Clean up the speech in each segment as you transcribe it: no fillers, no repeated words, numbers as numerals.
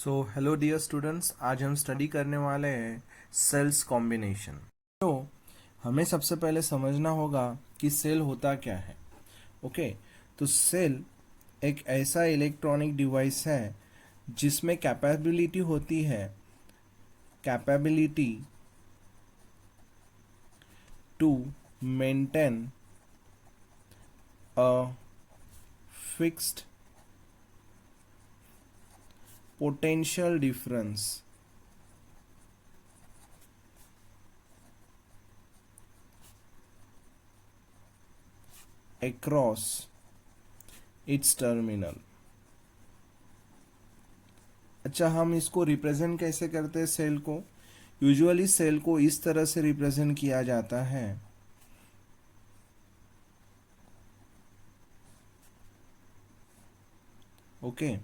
So hello dear students, आज हम study करने वाले हैं सेल्स कॉम्बिनेशन। तो हमें सबसे पहले समझना होगा कि सेल होता क्या है। ओके, तो सेल एक ऐसा इलेक्ट्रॉनिक डिवाइस है जिसमें कैपेबिलिटी होती है, capability to maintain a fixed potential difference across its terminal। अच्छा, हम इसको रिप्रेजेंट कैसे करते हैं सेल को? यूजुअली सेल को इस तरह से रिप्रेजेंट किया जाता है। ओके,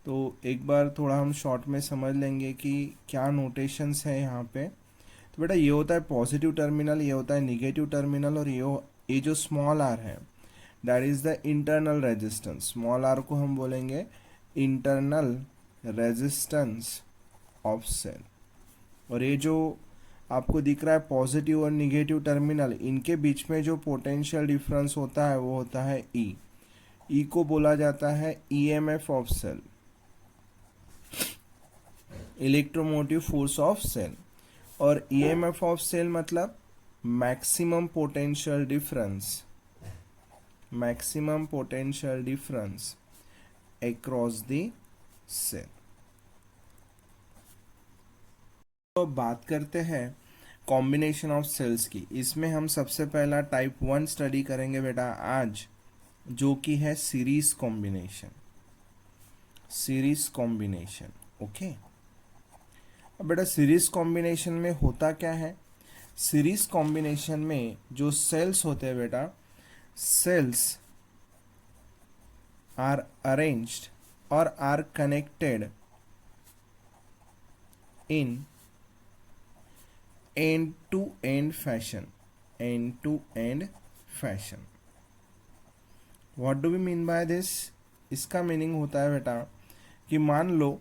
तो एक बार थोड़ा हम शॉर्ट में समझ लेंगे कि क्या नोटेशंस है यहाँ पे। तो बेटा, ये होता है पॉजिटिव टर्मिनल, ये होता है निगेटिव टर्मिनल, और ये जो स्मॉल आर है that is the internal resistance. Small R को हम बोलेंगे इंटरनल रेजिस्टेंस ऑफ सेल। और ये जो आपको दिख रहा है पॉजिटिव और निगेटिव टर्मिनल, इनके बीच में जो पोटेंशियल डिफरेंस होता है वो होता है ई को बोला जाता है EMF of cell, electromotive force of cell. और ईएमएफ ऑफ सेल मतलब maximum potential difference, maximum potential difference across the cell. तो बात करते हैं कॉम्बिनेशन ऑफ सेल्स की। इसमें हम सबसे पहला टाइप 1 स्टडी करेंगे बेटा आज, जो कि है series combination. Series combination, okay. अब बेटा, सीरीज कॉम्बिनेशन में होता क्या है? सीरीज कॉम्बिनेशन में जो सेल्स होते हैं बेटा, सेल्स आर अरेंज्ड और are connected in end to end fashion, end to end fashion. What do we mean by this? इसका मीनिंग होता है बेटा कि मान लो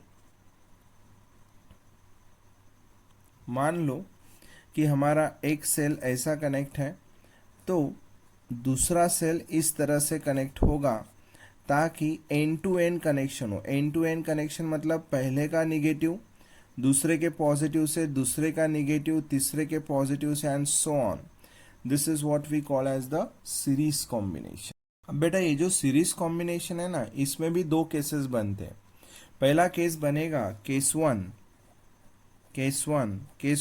कि हमारा एक सेल ऐसा कनेक्ट है, तो दूसरा सेल इस तरह से कनेक्ट होगा ताकि एंड टू एंड कनेक्शन हो। एंड टू एंड कनेक्शन मतलब पहले का निगेटिव दूसरे के पॉजिटिव से, दूसरे का निगेटिव तीसरे के पॉजिटिव से, and so on. This is what we call as the series combination. अब बेटा, ये जो सीरीज कॉम्बिनेशन है ना, इसमें भी दो केसेस बनते हैं। पहला केस बनेगा केस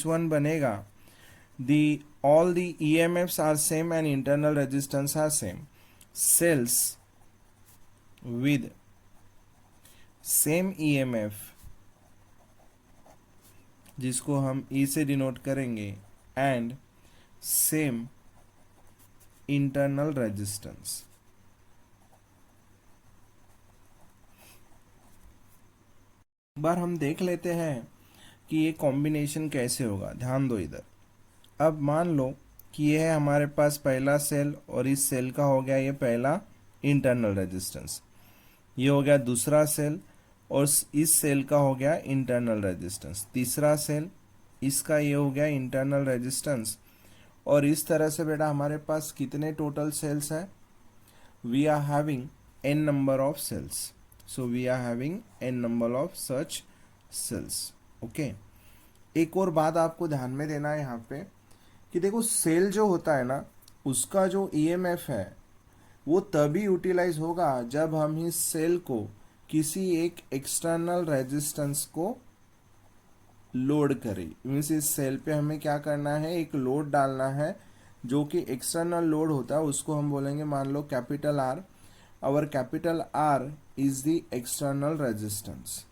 वन बनेगा the all the EMFs are same and internal resistance are same. Cells with same EMF, जिसको हम E से डिनोट करेंगे, and same internal resistance। एक बार हम देख लेते हैं कि ये कॉम्बिनेशन कैसे होगा। ध्यान दो इधर। अब मान लो कि ये है हमारे पास पहला सेल, और इस सेल का हो गया ये पहला इंटरनल रेजिस्टेंस। ये हो गया दूसरा सेल, और इस सेल का हो गया इंटरनल रेजिस्टेंस। तीसरा सेल, इसका ये हो गया इंटरनल रेजिस्टेंस। और इस तरह से बेटा हमारे पास कितने टोटल सेल्स है? We are having n number of cells. So we are having n number of such cells, okay. एक और बात आपको ध्यान में देना है यहाँ पे कि देखो, सेल जो होता है ना, उसका जो ईएमएफ है वो तभी यूटिलाइज होगा जब हम इस सेल को किसी एक एक्सटर्नल रेजिस्टेंस को लोड करें। मीन्स इस सेल पे हमें क्या करना है, एक लोड डालना है, जो कि एक्सटर्नल लोड होता है, उसको हम बोलेंगे मान लो कैपिटल आर। और capital R is the external resistance,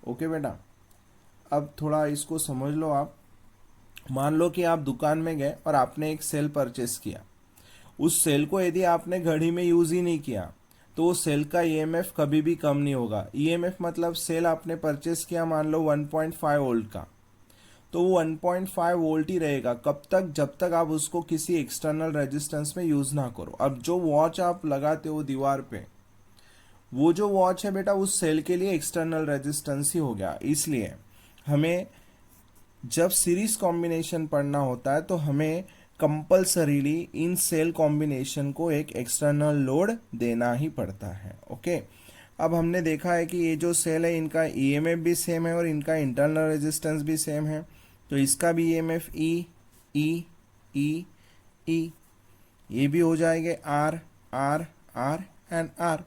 okay बेटा। अब थोड़ा इसको समझ लो आप। मान लो कि आप दुकान में गए और आपने एक सेल परचेस किया। उस सेल को यदि आपने घड़ी में यूज ही नहीं किया तो सेल का ईएमएफ कभी भी कम नहीं होगा। ईएमएफ मतलब सेल आपने परचेस किया मान लो 1.5 वोल्ट का, तो वो 1.5 वोल्ट ही रहेगा। कब तक? जब तक आप उसको किसी एक्सटर्नल रेजिस्टेंस में यूज ना करो। अब जो वॉच आप लगाते हो दीवार पे, वो जो वॉच है बेटा उस सेल के लिए एक्सटर्नल रेजिस्टेंस ही हो गया। इसलिए हमें जब सीरीज कॉम्बिनेशन पढ़ना होता है तो हमें कंपल्सरीली इन सेल कॉम्बिनेशन को एक एक्सटर्नल लोड देना ही पड़ता है। ओके, अब हमने देखा है कि ये जो सेल है इनका ईएमएफ भी सेम है और इनका इंटरनल रेजिस्टेंस भी सेम है। तो इसका भी ईएमएफ ई ई ई ई, ये भी हो जाएंगे R R R and R.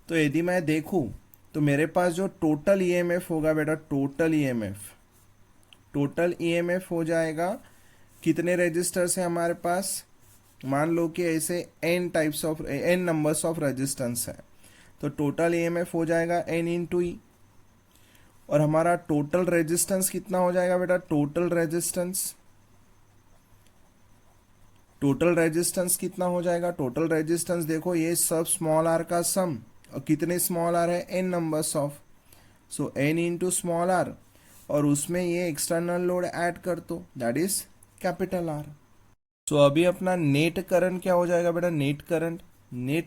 तो यदि मैं देखूं तो मेरे पास जो टोटल ईएमएफ होगा बेटा, टोटल ईएमएफ हो जाएगा, कितने रेजिस्टर्स हैं हमारे पास, मान लो कि ऐसे एन नंबर्स ऑफ रेजिस्टेंस है, तो टोटल ईएमएफ हो जाएगा एन इंटू ई। और हमारा टोटल रेजिस्टेंस कितना हो जाएगा बेटा, टोटल रेजिस्टेंस कितना हो जाएगा, टोटल रेजिस्टेंस देखो ये सब स्मॉल आर का सम, और कितने स्मॉल आर है, N numbers of, so N into small R, और उसमें ये एक्सटर्नल लोड ऐड कर दो, that is capital R. So अभी अपना नेट करंट क्या हो जाएगा बेटा, नेट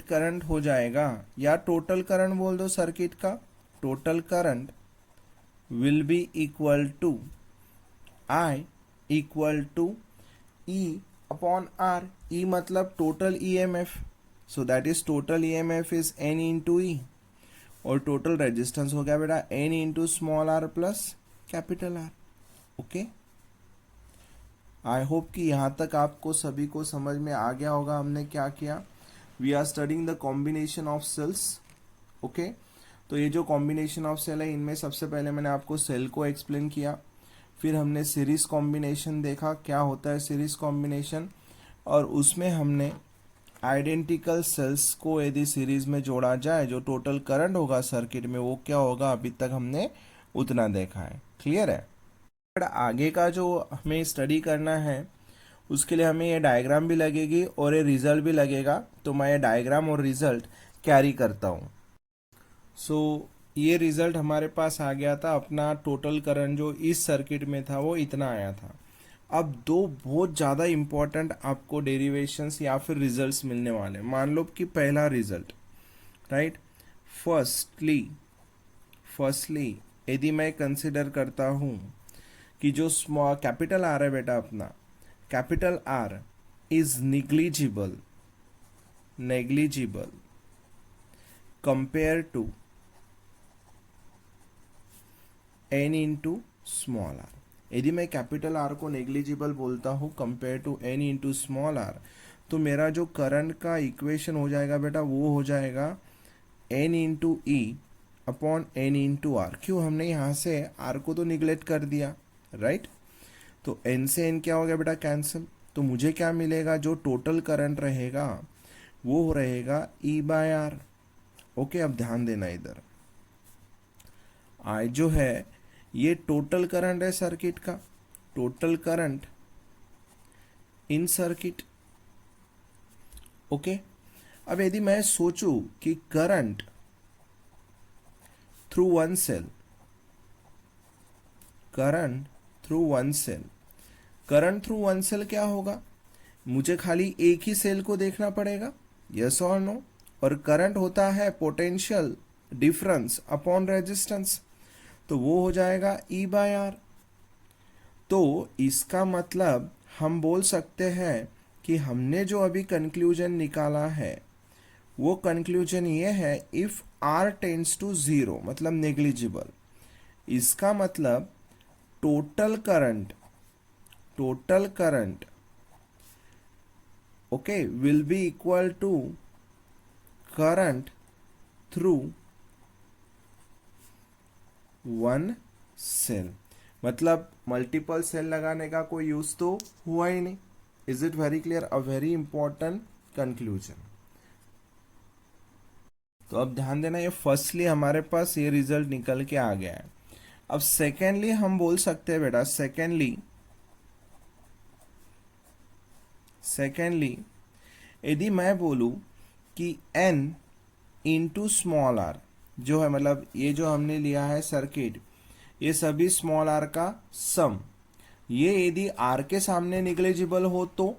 करंट हो जाएगा, या टोटल करंट बोल दो सर्किट का, total current will be equal to I equal to E upon R. E मतलब total EMF, so that is total EMF is N into E, और टोटल रेजिस्टेंस हो गया बेटा N into small R plus capital R. Okay, I hope कि यहाँ तक आपको सभी को समझ में आ गया होगा हमने क्या किया। We are studying the combination of cells. Okay, तो ये जो कॉम्बिनेशन ऑफ सेल है इनमें सबसे पहले मैंने आपको सेल को एक्सप्लेन किया, फिर हमने सीरीज कॉम्बिनेशन देखा क्या होता है सीरीज कॉम्बिनेशन, और उसमें हमने आइडेंटिकल सेल्स को यदि सीरीज में जोड़ा जाए जो टोटल करंट होगा सर्किट में वो क्या होगा, अभी तक हमने उतना देखा है। क्लियर है? बट आगे का जो हमें स्टडी करना है उसके लिए हमें ये डायग्राम भी लगेगी और ये रिजल्ट भी लगेगा, तो मैं ये डायग्राम और रिजल्ट कैरी करता हूँ। सो ये रिजल्ट हमारे पास आ गया था, अपना टोटल करंट जो इस सर्किट में था वो इतना आया था। अब दो बहुत ज़्यादा इम्पोर्टेंट आपको डेरिवेशंस या फिर रिजल्ट्स मिलने वाले। मान लो कि पहला रिजल्ट, राइट, फर्स्टली यदि मैं कंसिडर करता हूँ कि जो कैपिटल आर है बेटा, अपना capital R is negligible compare to N into small R. यदि मैं कैपिटल आर को नेग्लिजिबल बोलता हूँ compare to N into small R, तो मेरा जो करंट का इक्वेशन हो जाएगा बेटा वो हो जाएगा N into E upon N into R. क्यों, हमने यहाँ से आर को तो निगलेक्ट कर दिया, राइट? तो एन से एन क्या हो गया बेटा, कैंसिल। तो मुझे क्या मिलेगा, जो टोटल करंट रहेगा वो रहेगा ई बाय आर। ओके, अब ध्यान देना इधर, आई जो है ये टोटल करंट है सर्किट का, total current in circuit. Okay, अब यदि मैं सोचूं कि current through one cell, current through one cell क्या होगा, मुझे खाली एक ही सेल को देखना पड़ेगा, यस और नो। और करंट होता है पोटेंशियल डिफरेंस अपॉन रेजिस्टेंस, तो वो हो जाएगा ई बाय आर। तो इसका मतलब हम बोल सकते हैं कि हमने जो अभी कंक्लूजन निकाला है वो कंक्लूजन ये है, if R tends to zero मतलब नेग्लिजिबल, इसका मतलब total current okay will be equal to current through one cell. मतलब मल्टीपल सेल लगाने का कोई यूज तो हुआ ही नहीं। Is it very clear? A very important conclusion. तो अब ध्यान देना, ये फर्स्टली हमारे पास ये रिजल्ट निकल के आ गया है। अब सेकेंडली हम बोल सकते हैं बेटा, सेकेंडली यदि मैं बोलूं कि n इंटू स्मॉल आर जो है, मतलब ये जो हमने लिया है सर्किट, ये सभी स्मॉल आर का सम, ये यदि आर के सामने नेग्लिजिबल हो तो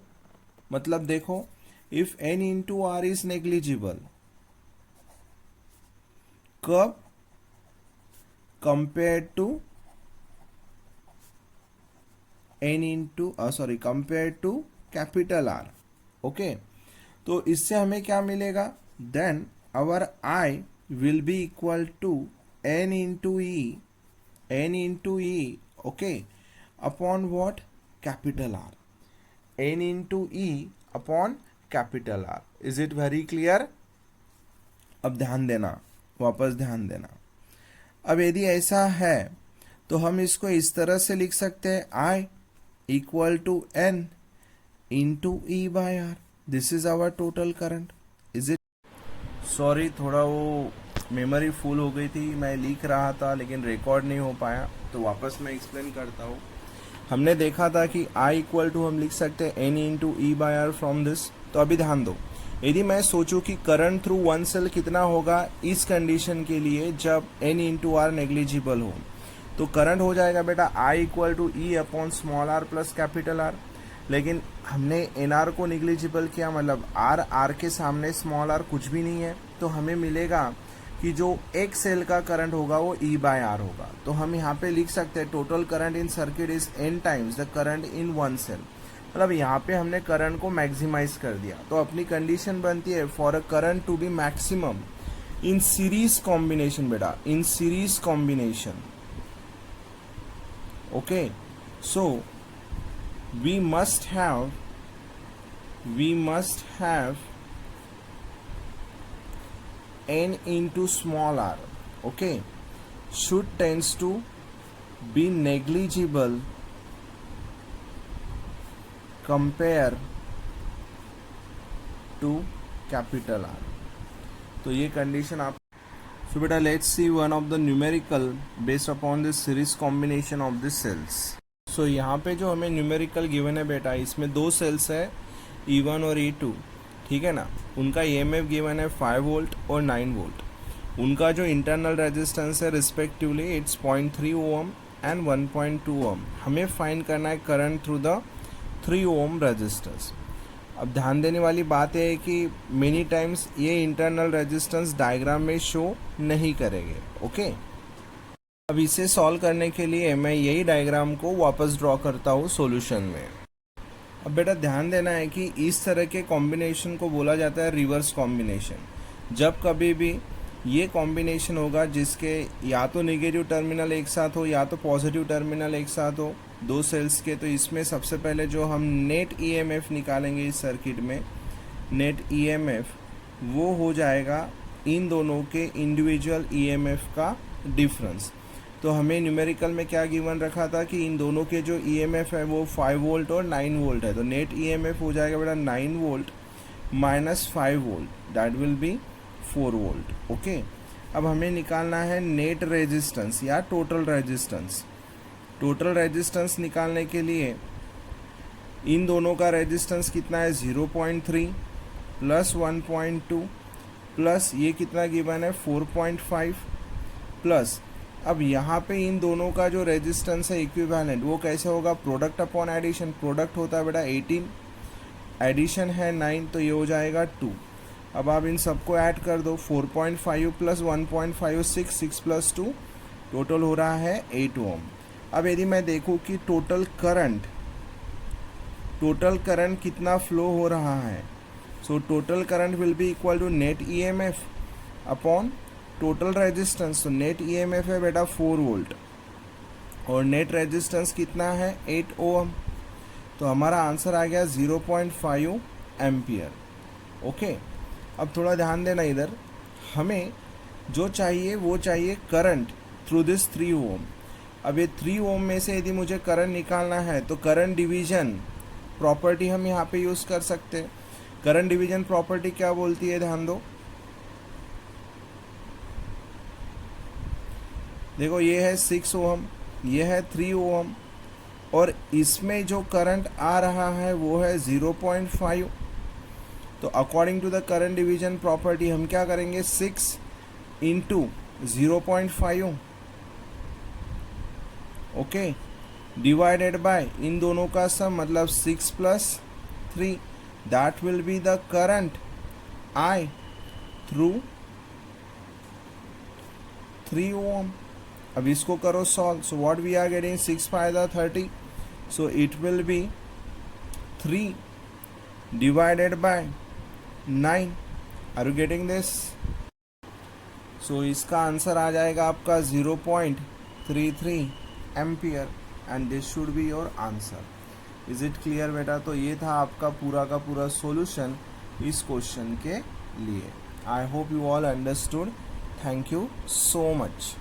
मतलब देखो, if n into R is negligible, कब? Compare to compare to capital R. Okay, तो इससे हमें क्या मिलेगा? Then our I will be equal to N into E, okay, upon what? Capital R. N into E upon capital R. Is it very clear? अब ध्यान देना, वापस ध्यान देना। अब यदि ऐसा है तो हम इसको इस तरह से लिख सकते हैं, I equal to N into E by R. This is our total current. Is it? Sorry, थोड़ा वो मेमोरी फुल हो गई थी, मैं लिख रहा था लेकिन रिकॉर्ड नहीं हो पाया, तो वापस मैं एक्सप्लेन करता हूँ। हमने देखा था कि आई इक्वल टू हम लिख सकते हैं N into E by R from this. तो अभी ध्यान दो, यदि मैं सोचूं कि करंट थ्रू वन सेल कितना होगा इस कंडीशन के लिए जब एन इंटू आर नेग्लिजिबल हो, तो करंट हो जाएगा बेटा I equal to E upon small R plus capital R. लेकिन हमने एन आर को निग्लिजिबल किया, मतलब आर के सामने स्मॉल आर कुछ भी नहीं है, तो हमें मिलेगा कि जो एक सेल का करंट होगा वो ई बाय आर होगा। तो हम यहाँ पे लिख सकते हैं total current in circuit is N times the current in one cell. मतलब यहाँ पे हमने करंट को मैक्सिमाइज कर दिया। तो अपनी कंडीशन बनती है for a current to be maximum in series combination बेटा, in series combination. Okay, so we must have n into small r, okay, should tends to be negligible compare to capital R। तो ये condition आप so बेटा let's see one of the numerical based upon this series combination of this cells. So यहाँ पे जो हमें numerical given है बेटा, इसमें दो सेल्स है E1 और E2, ठीक है ना। उनका EMF गिवन है 5 वोल्ट और 9 वोल्ट। उनका जो इंटरनल रेजिस्टेंस है रिस्पेक्टिवली इट्स 0.3 ओम एंड 1.2 ओम। हमें फाइंड करना है current through the 3 ohm resistance. अब ध्यान देने वाली बात है कि मेनी टाइम्स ये इंटरनल रेजिस्टेंस डायग्राम में शो नहीं करेंगे। ओके, अब इसे सॉल्व करने के लिए मैं यही डायग्राम को वापस ड्रॉ करता हूँ सॉल्यूशन में। अब बेटा ध्यान देना है कि इस तरह के कॉम्बिनेशन को बोला जाता है रिवर्स कॉम्बिनेशन। जब कभी भी ये कॉम्बिनेशन होगा जिसके या तो नेगेटिव टर्मिनल एक साथ हो या तो पॉजिटिव टर्मिनल एक साथ हो दो सेल्स के, तो इसमें सबसे पहले जो हम नेट ईएमएफ निकालेंगे इस सर्किट में, नेट ईएमएफ वो हो जाएगा इन दोनों के इंडिविजुअल ईएमएफ का डिफरेंस। तो हमें न्यूमेरिकल में क्या गिवन रखा था कि इन दोनों के जो ईएमएफ है वो 5 वोल्ट और 9 वोल्ट है। तो नेट ईएमएफ हो जाएगा बेटा 9 volt minus 5 volt, that will B 4 volt. Okay, अब हमें निकालना है नेट रेजिस्टेंस या टोटल रेजिस्टेंस। टोटल रेजिस्टेंस निकालने के लिए इन दोनों का रेजिस्टेंस कितना है 0.3 प्लस 1.2 प्लस ये कितना गिवन है 4.5 प्लस, अब यहाँ पे इन दोनों का जो रेजिस्टेंस है इक्विवेलेंट वो कैसे होगा? Product upon addition. प्रोडक्ट होता है बेटा 18, एडिशन है 9, तो ये हो जाएगा 2। अब आप इन सबको ऐड कर दो, 4.5 प्लस 1.5 6 प्लस 2 टोटल हो रहा है 8 ओम। अब यदि मैं देखूँ कि टोटल करंट कितना फ्लो हो रहा है, so total current will be equal to net EMF upon total resistance. तो नेट ईएमएफ है बेटा 4 वोल्ट और नेट रेजिस्टेंस कितना है 8 ओम। तो हमारा आंसर आ गया 0.5 एम्पियर। ओके, अब थोड़ा ध्यान देना इधर, हमें जो चाहिए वो चाहिए करंट थ्रू दिस 3 ओम। अब ये 3 ओम में से यदि मुझे करंट निकालना है तो करंट डिवीजन प्रॉपर्टी हम यहाँ पे यूज़ कर सकते हैं। करंट डिवीजन प्रॉपर्टी क्या बोलती है, ध्यान दो। देखो ये है 6 ओम, ये है 3 ओम और इसमें जो करंट आ रहा है वो है 0.5। तो according to the current division property हम क्या करेंगे 6 इंटू 0.5, ओके, डिवाइडेड बाय इन दोनों का सम, मतलब 6 plus 3, that will be the current I through 3 ohm. अब इसको करो solve, so what we are getting 6 5 30, so it will be 3 divided by 9। Are you getting this? So इसका answer आ जाएगा आपका 0.33 ampere and this should be your answer. Is it clear बेटा? तो ये था आपका पूरा का पूरा सॉल्यूशन इस क्वेश्चन के लिए। I hope you all understood. Thank you so much.